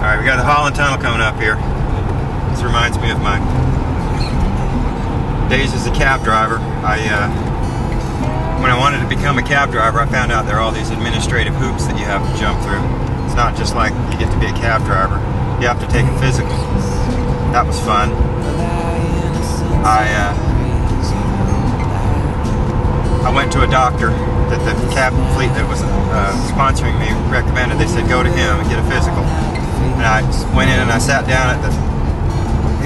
Alright, we got the Holland Tunnel coming up here. This reminds me of my days as a cab driver. When I wanted to become a cab driver, I found out there are all these administrative hoops that you have to jump through. It's not just like you get to be a cab driver. You have to take a physical. That was fun. I went to a doctor that the cab fleet that was sponsoring me recommended. They said go to him and get a physical. And I went in and I sat down at the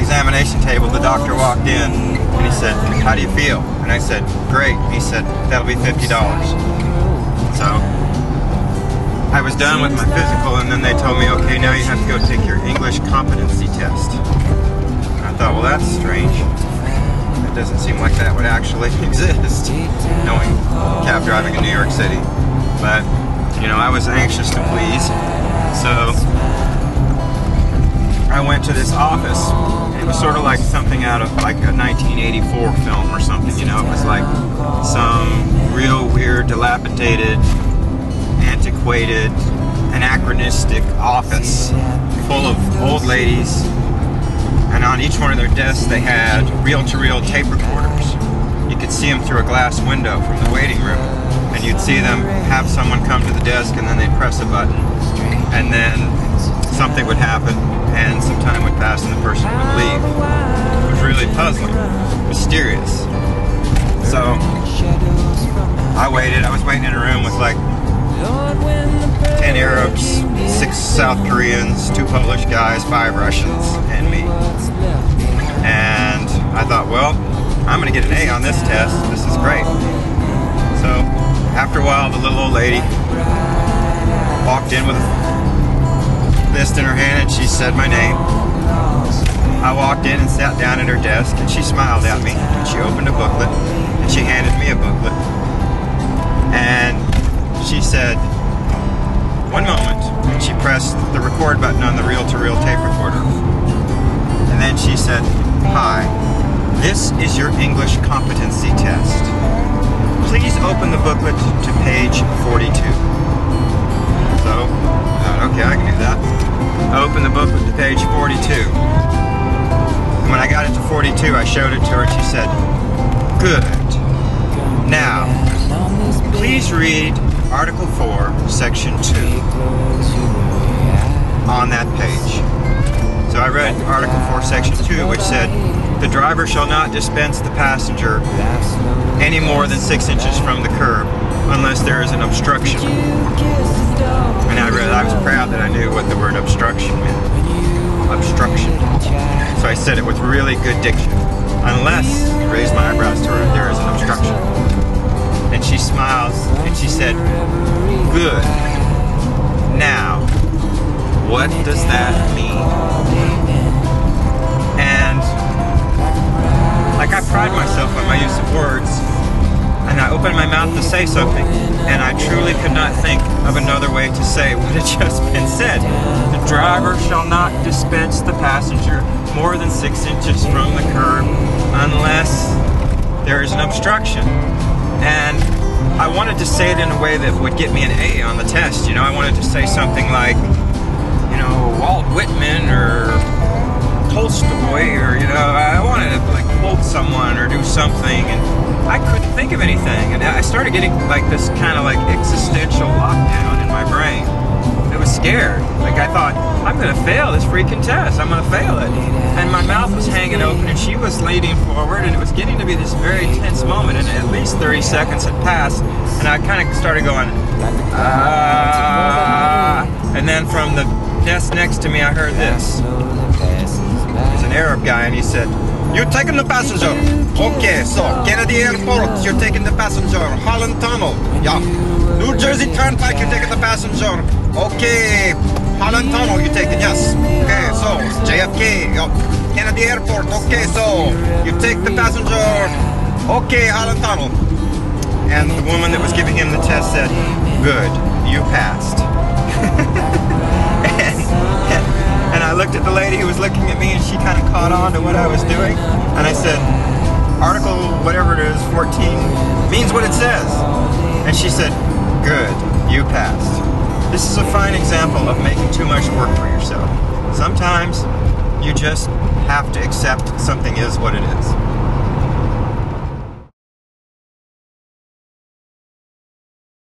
examination table. The doctor walked in and he said, "How do you feel?" And I said, "Great." He said, "That'll be $50." So I was done with my physical, and then they told me, "Okay, now you have to go take your English competency test." And I thought, well, that's strange. It doesn't seem like that would actually exist, knowing cab driving in New York City. But, you know, I was anxious to please, so I went to this office. It was sort of like something out of like a 1984 film or something, you know. It was like some real weird, dilapidated, antiquated, anachronistic office full of old ladies. And on each one of their desks they had reel-to-reel tape recorders. You could see them through a glass window from the waiting room. And you'd see them have someone come to the desk and then they'd press a button. And then something would happen and some time would pass and the person would leave. It was really puzzling, mysterious. So I waited. I was waiting in a room with like 10 Arabs, 6 South Koreans, 2 Polish guys, 5 Russians, and me. And I thought, well, I'm going to get an A on this test. This is great. So after a while, the little old lady walked in with a list in her hand and she said my name. I walked in and sat down at her desk and she smiled at me and she opened a booklet and she handed me a booklet. And she said, "One moment," and she pressed the record button on the reel-to-reel tape recorder. And then she said, "Hi, this is your English competency test. Please open the booklet to page 42. So, okay, I can do that. I opened the booklet to page 42. And when I got it to 42, I showed it to her and she said, "Good. Now, please read Article 4, Section 2 on that page." So I read Article 4, Section 2, which said, "The driver shall not dispense the passenger any more than 6 inches from the curb unless there is an obstruction." And I was proud that I knew what the word obstruction meant. Obstruction. So I said it with really good diction. Unless, raised my eyebrows to her, there is an obstruction. And she smiled and she said, "Good. Now, what does that mean?" And like I pride myself on my use of words, and I opened my mouth to say something, and I truly could not think of another way to say what had just been said. The driver shall not dispense the passenger more than 6 inches from the curb unless there is an obstruction. And I wanted to say it in a way that would get me an A on the test. You know, I wanted to say something like, you know, Walt Whitman or Tolstoy, or, you know, I wanted to like quote someone or do something, and I couldn't think of anything. And I started getting like this kind of like existential lockdown in my brain. It was scared. Like I thought, I'm gonna fail this freaking test. I'm gonna fail it. And my mouth was hanging open and she was leaning forward and it was getting to be this very tense moment, and at least 30 seconds had passed and I kind of started going, and then from the desk next to me I heard this. There's an Arab guy and he said, "You're taking the passenger. Okay, so Kennedy Airport, you're taking the passenger. Holland Tunnel, yeah. New Jersey Turnpike, you're taking the passenger. Okay, Holland Tunnel, you're taking, yes. Okay, so JFK, yeah. Kennedy Airport, okay, so you take the passenger. Okay, Holland Tunnel." And the woman that was giving him the test said, "Good, you passed." And I looked at the lady who was looking at me and she kind of caught on to what I was doing. And I said, "Article, whatever it is, 14, means what it says." And she said, "Good, you passed." This is a fine example of making too much work for yourself. sometimes you just have to accept something is what it is.